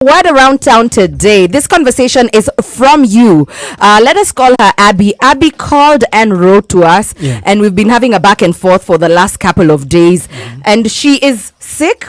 Word around town today. This conversation is from you. Let us call her Abby. Abby called and wrote to us, and we've been having a back and forth for the last couple of days. And she is sick.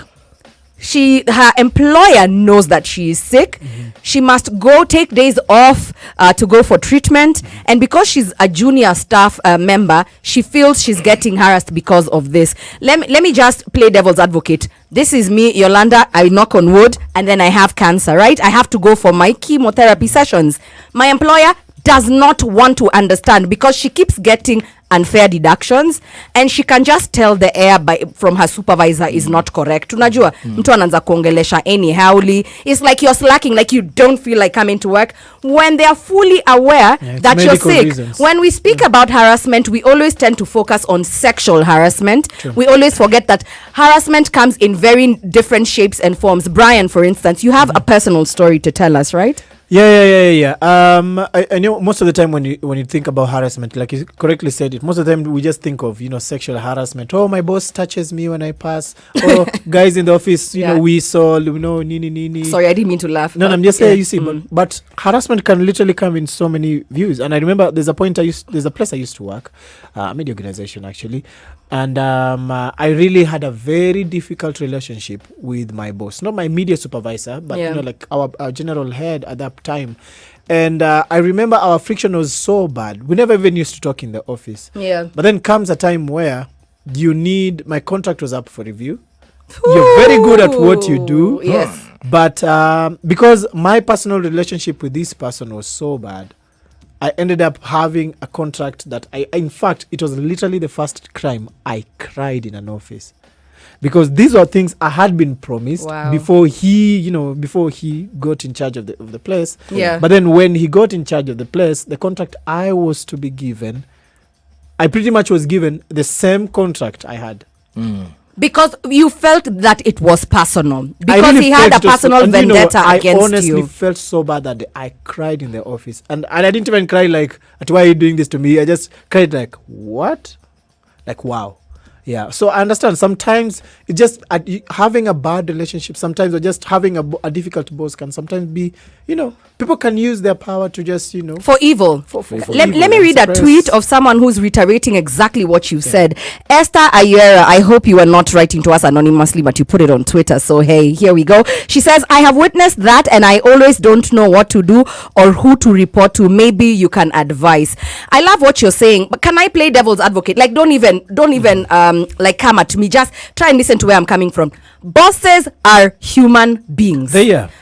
Her employer knows that she is sick. She must go take days off to go for treatment, and because she's a junior staff member, she feels she's getting harassed because of this. Let me just play devil's advocate. This is me, Yolanda. I knock on wood, and then I have cancer, right? I have to go for my chemotherapy sessions. My employer does not want to understand because she keeps getting unfair deductions, and she can just tell the air from her supervisor is not correct. Unajua mtu anaanza kuongelesha anyhowly. It's like you're slacking, like you don't feel like coming to work when they are fully aware that you're sick. Reasons. When we speak about harassment, we always tend to focus on sexual harassment. True. We always forget that harassment comes in very different shapes and forms. Brian, for instance, you have a personal story to tell us, right? Yeah. I know most of the time when you think about harassment, like you correctly said it, most of the time we just think of, sexual harassment. Oh, my boss touches me when I pass. Oh, guys in the office, we saw, nini. Sorry, I didn't mean to laugh. No, I'm just saying, you see, but harassment can literally come in so many views. And I remember there's a place I used to work, a media organization actually. And I really had a very difficult relationship with my boss, not my immediate supervisor, but like our general head at that time. And I remember our friction was so bad. We never even used to talk in the office. Yeah. But then comes a time where my contract was up for review. Ooh. You're very good at what you do. Yes. But because my personal relationship with this person was so bad, I ended up having a contract that in fact, it was literally the first crime I cried in an office. Because these were things I had been promised before he got in charge of the place. Yeah. But then when he got in charge of the place, the contract I was to be given, I pretty much was given the same contract I had. Because you felt that it was personal. Because he had a personal vendetta against you. I honestly felt so bad that I cried in the office. And I didn't even cry like, why are you doing this to me? I just cried like, what? Like, wow. Yeah. So I understand. Sometimes it's just having a bad relationship, sometimes, or just having a difficult boss can sometimes be, people can use their power to just, for evil. For let me read a tweet of someone who's reiterating exactly what you said. Esther Ayera, I hope you are not writing to us anonymously, but you put it on Twitter. So, hey, here we go. She says, I have witnessed that and I always don't know what to do or who to report to. Maybe you can advise. I love what you're saying, but can I play devil's advocate? Like, don't even like come at me. Just try and listen to where I'm coming from. Bosses are human beings.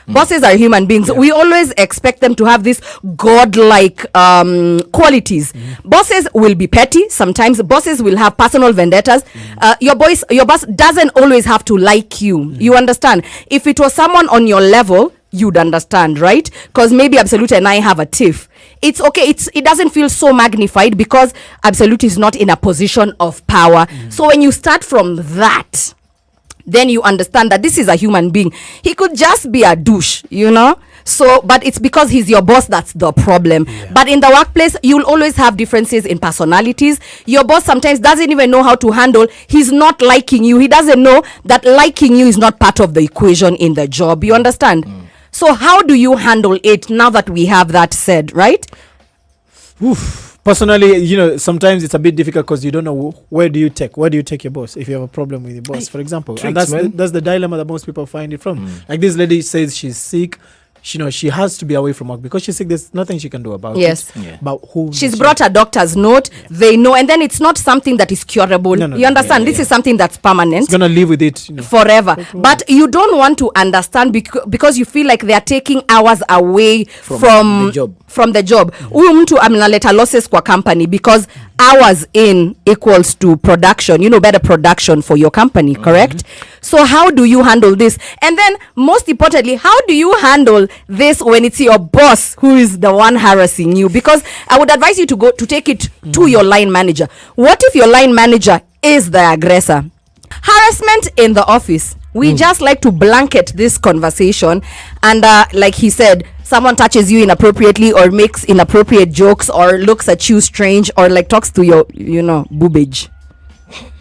Bosses are human beings. We always expect them to have this godlike qualities. Bosses will be petty. Sometimes bosses will have personal vendettas. Your boss doesn't always have to like you. You understand? If it was someone on your level, you'd understand, right? Because maybe Absolute and I have a tiff. It's okay. It doesn't feel so magnified because Absolute is not in a position of power. So when you start from that, then you understand that this is a human being. He could just be a douche, So, but it's because he's your boss that's the problem. But in the workplace, you'll always have differences in personalities. Your boss sometimes doesn't even know how to handle. He's not liking you. He doesn't know that liking you is not part of the equation in the job. You understand? So how do you handle it now that we have that said, right? Personally, sometimes it's a bit difficult because you don't know where do you take your boss if you have a problem with your boss, for example. Tricks, and that's the dilemma that most people find it from. Like this lady says she's sick. She has to be away from work because she's sick. There's nothing she can do about it. About who she's brought a doctor's note. They know, and then it's not something that is curable. No, you understand? This is something that's permanent. It's gonna live with it forever. But you don't want to understand because you feel like they are taking hours away from the job. Huyu mtu analeta losses kwa company because hours in equals to production. Better production for your company, correct? So how do you handle this? And then most importantly, how do you handle this when it's your boss who is the one harassing you? Because I would advise you to take it to your line manager. What if your line manager is the aggressor? Harassment in the office. We just like to blanket this conversation and like he said, someone touches you inappropriately or makes inappropriate jokes or looks at you strange or like talks to your, boobage.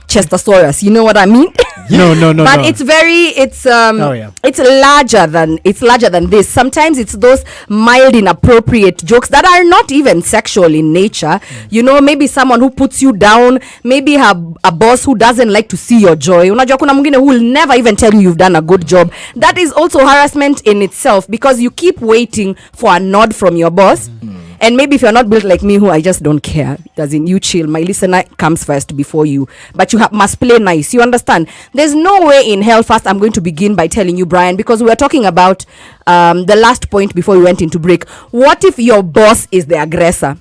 Chestosaurus. You know what I mean? No. But it's larger than this. Sometimes it's those mild inappropriate jokes that are not even sexual in nature. You know, maybe someone who puts you down, maybe a boss who doesn't like to see your joy. Unajua kuna mwingine who will never even tell you you've done a good job. That is also harassment in itself, because you keep waiting for a nod from your boss. And maybe if you're not built like me, who I just don't care, as in you chill, my listener comes first before you, but you must play nice. You understand? There's no way in hell. First, I'm going to begin by telling you, Brian, because we were talking about the last point before we went into break. What if your boss is the aggressor?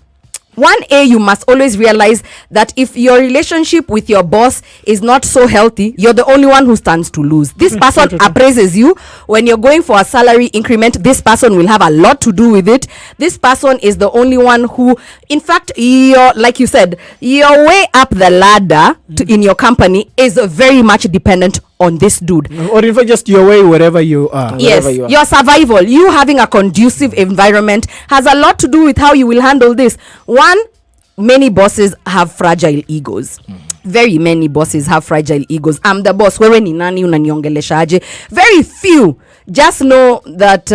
1A, you must always realize that if your relationship with your boss is not so healthy, you're the only one who stands to lose. This person appraises you. When you're going for a salary increment, this person will have a lot to do with it. This person is the only one who, in fact, like you said, your way up the ladder in your company is very much dependent on this dude. Or in fact, just your way wherever you are. Yes, your survival, you having a conducive environment has a lot to do with how you will handle this. One, many bosses have fragile egos. Very many bosses have fragile egos. I'm the boss. Wewe ni nani unaniongelesha aje? Very few just know that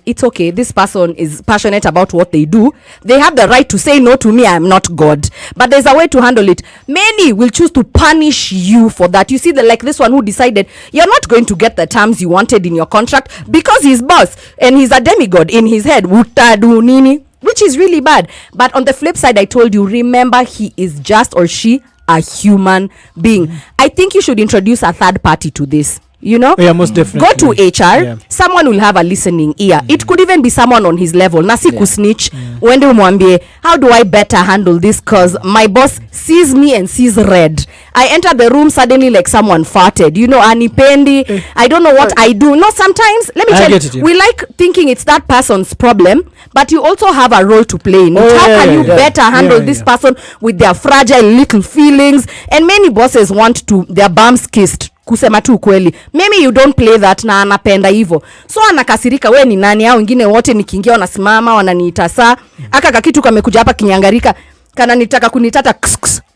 it's okay. This person is passionate about what they do. They have the right to say no to me. I'm not God. But there's a way to handle it. Many will choose to punish you for that. You see, like this one who decided you're not going to get the terms you wanted in your contract because he's boss and he's a demigod in his head. Utadu nini? Which is really bad. But on the flip side, I told you, remember, he is just, or she, a human being. I think you should introduce a third party to this. You know, yeah, most definitely. Go to HR. Someone will have a listening ear. It could even be someone on his level. Nasi kusnitch. Wende umwambie, how do I better handle this? Cause my boss sees me and sees red. I enter the room suddenly like someone farted. You know, anipendi. I don't know what I do. No, sometimes let me tell you, we like thinking it's that person's problem, but you also have a role to play in it. How can you better handle this person with their fragile little feelings? And many bosses want to their bums kissed. Kusema tu kweli, maybe you don't play that na anapenda hivyo, so anakasirika. We ni nani? Hao wengine wote nikiingia wanasimama wananiita saa aka kakitu kamekuja hapa kinyangarika kana nitaka kunitata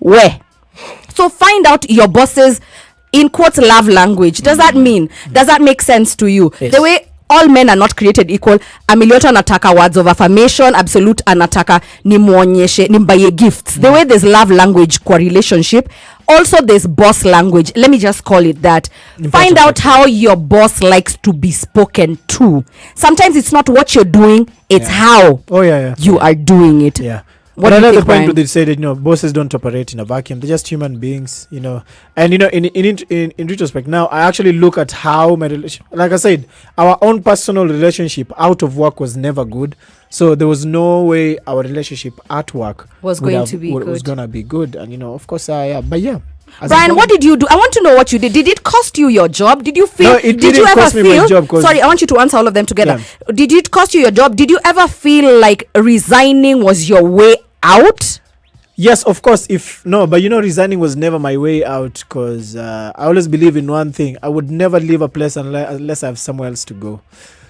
we. So find out your boss's in quotes love language. Does that make sense to you? Yes. The way all men are not created equal. Amilioto anataka words of affirmation, Absolute anataka nimuonyeshe, nimbaye gifts. The way there's love language kwa relationship, also there's boss language. Let me just call it that. Find out how your boss likes to be spoken to. Sometimes it's not what you're doing, it's how you are doing it. Yeah. What but another point they say that, you know, bosses don't operate in a vacuum. They're just human beings, you know. And, you know, in retrospect now, I actually look at how my relation, like I said, our own personal relationship out of work was never good. So there was no way our relationship at work was going to be good. And, you know, of course, but yeah. Brian, what did you do? I want to know what you did. Did it cost you your job? Did you feel? No, it didn't cost me my job. Sorry, I want you to answer all of them together. Yeah. Did it cost you your job? Did you ever feel like resigning was your way out? Yes, of course. But you know, resigning was never my way out, because I always believe in one thing: I would never leave a place unless I have somewhere else to go.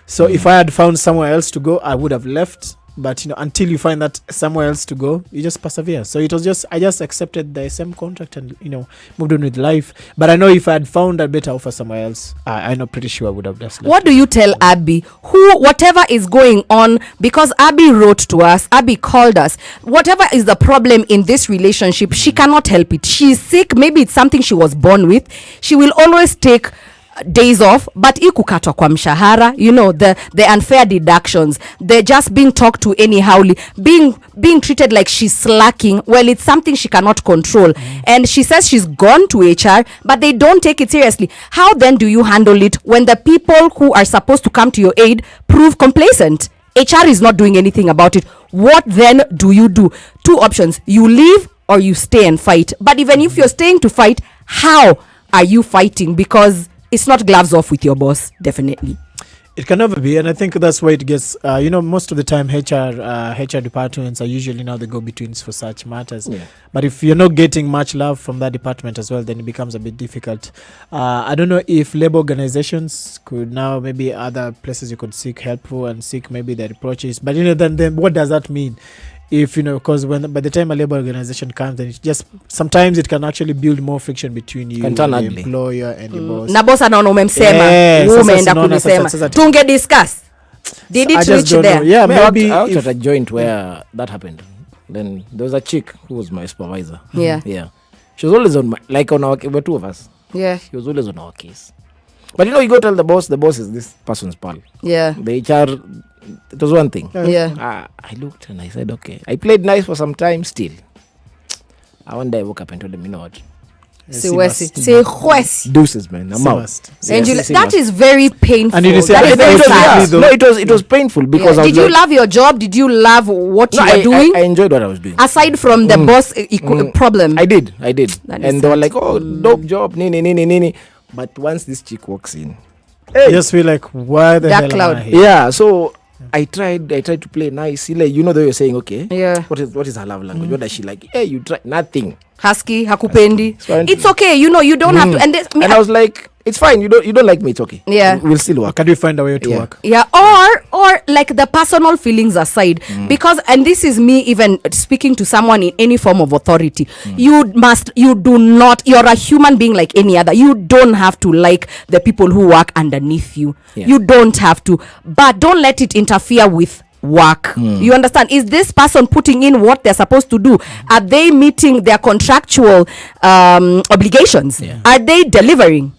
So if I had found somewhere else to go, I would have left. But, you know, until you find that somewhere else to go, you just persevere. So it was I just accepted the same contract and, you know, moved on with life. But I know if I had found a better offer somewhere else, I'm not pretty sure I would have just left. What do you tell Abby? Whatever is going on, because Abby wrote to us, Abby called us, whatever is the problem in this relationship, she cannot help it. She's sick. Maybe it's something she was born with. She will always take days off, but ikukatwa kwa mshahara, you know, the unfair deductions, they're just being talked to anyhowly, being treated like she's slacking. Well, it's something she cannot control. And she says she's gone to HR, but they don't take it seriously. How then do you handle it when the people who are supposed to come to your aid prove complacent? HR is not doing anything about it. What then do you do? Two options: you leave or you stay and fight. But even if you're staying to fight, how are you fighting? Because it's not gloves off with your boss, definitely. It can never be, and I think that's why it gets, you know, most of the time HR departments are usually now the go-betweens for such matters. Yeah. But if you're not getting much love from that department as well, then it becomes a bit difficult. I don't know if labor organizations could now, maybe other places you could seek help for and seek maybe the reproaches. But, you know, then what does that mean? if because by the time a labor organization comes, then it just sometimes it can actually build more friction between you, the employer and the boss. Na boss anaona umemsema, umeenda kunisema. Tunge discuss. Did it reach there? Yeah, maybe I was at a joint where that happened. Then there was a chick who was my supervisor. Yeah. She was always on on our, we were two of us. Yeah. She was always on our case. But you go tell the boss is this person's pal. Yeah. The HR, it was one thing. Yeah. I looked and I said, okay. I played nice for some time still. One day I woke up and told him, you know what? Say huesi. Deuces, man. I'm out. And that is very painful. And it was painful because did you love your job? Did you love what you were doing? I enjoyed what I was doing. Aside from the boss problem. I did. And they were like, oh, dope job. Nini. But once this chick walks in, you just feel like, why the hell cloud. am I here? Yeah, so I tried to play nice. Like, the way you're saying, okay. Yeah. What is her love language? What does she like? Hey, you try nothing. Husky, hakupendi. It's okay, you don't have to. And I was like, it's fine. You don't like me. It's okay. Yeah, we'll still work. Can we find a way to work? Yeah, or like the personal feelings aside, because and this is me even speaking to someone in any form of authority. You're a human being like any other. You don't have to like the people who work underneath you. Yeah. You don't have to, but don't let it interfere with work. You understand? Is this person putting in what they're supposed to do? Are they meeting their contractual obligations? Are they delivering?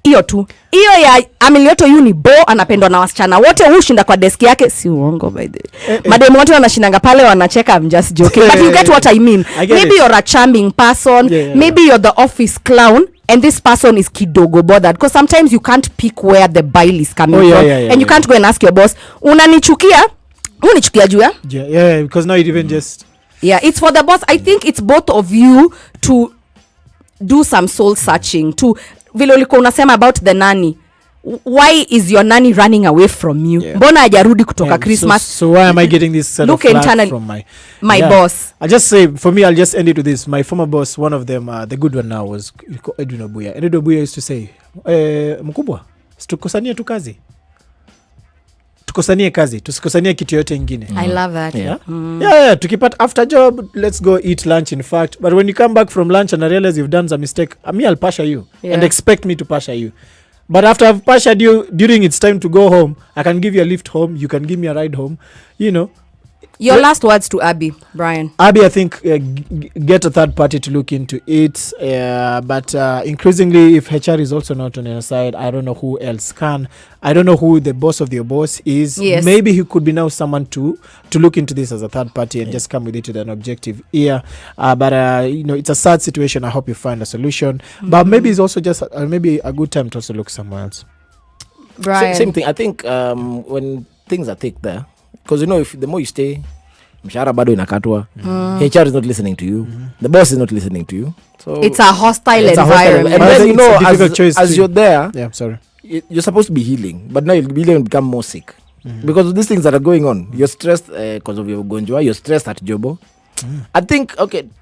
Hiyo tu. Hiyo ya Amilioto Uni Bo anapendwa na wasichana wote, hushinda kwa desk yake. Si uongo by the mademu wote wanashindanga pale wanacheka. I'm just joking. But you get what I mean. Maybe you're a charming person. Maybe you're the office clown. And this person is kidogo bothered. Because sometimes you can't pick where the bile is coming from. And you can't go and ask your boss, unanichukia? Unichukia juu ya? Yeah, because now it even just... Yeah, it's for the boss. I think it's both of you to do some soul searching. To vile ulikuwa unasema about the nanny. Why is your nanny running away from you? Mbona hajarudi kutoka Christmas? So why am I getting this sort of flack from my boss? I'll just say, for me, I'll just end it with this. My former boss, one of them, the good one now, was Edwin Obuya. Edwin Obuya used to say, mkubwa, tukosanie tu kazi. Tukosanie kazi. Tusikosanie kitu yote ingine. I love that. Yeah. Tukipat after job, let's go eat lunch, in fact. But when you come back from lunch and I realize you've done some mistake, I'll pasha you. And expect me to pasha you. But after I've pashed you, during it's time to go home, I can give you a lift home. You can give me a ride home. Your last words to Abby, Brian. Abby, I think get a third party to look into it. But increasingly, if HR is also not on your side, I don't know who else can. I don't know who the boss of your boss is. Yes. Maybe he could be now someone to look into this as a third party and just come with it with an objective ear. But it's a sad situation. I hope you find a solution. But maybe it's also just maybe a good time to also look somewhere else. Brian. Same thing. I think when things are thick there, because if the more you stay, mshahara bado inakatwa. HR is not listening to you. The boss is not listening to you. So it's a hostile environment. And then as you're there, you're supposed to be healing, but now you'll become more sick because of these things that are going on. You're stressed because of your gonjwa. You're stressed at jobo. I think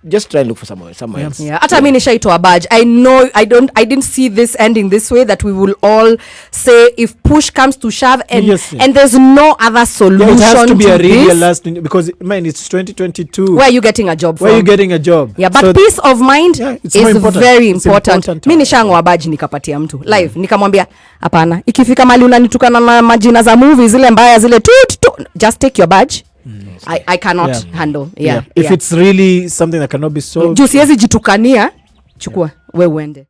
just try and look for somewhere else. Yeah, hata mimi nishaitwa badge. I know I didn't see this ending this way, that we will all say if push comes to shove and there's no other solution. It has to be a real last thing, because it's 2022. Where are you getting a job from? Where are you getting a job? Yeah, but peace of mind is very important. Mimi nishangwa badge nikapatia mtu live, nikamwambia hapana, ikifika mali unanitukana na majina za movies zile mbaya zile just take your badge. I cannot handle. If it's really something that cannot be solved, juu siwezi jitukania, chukua wewe uende.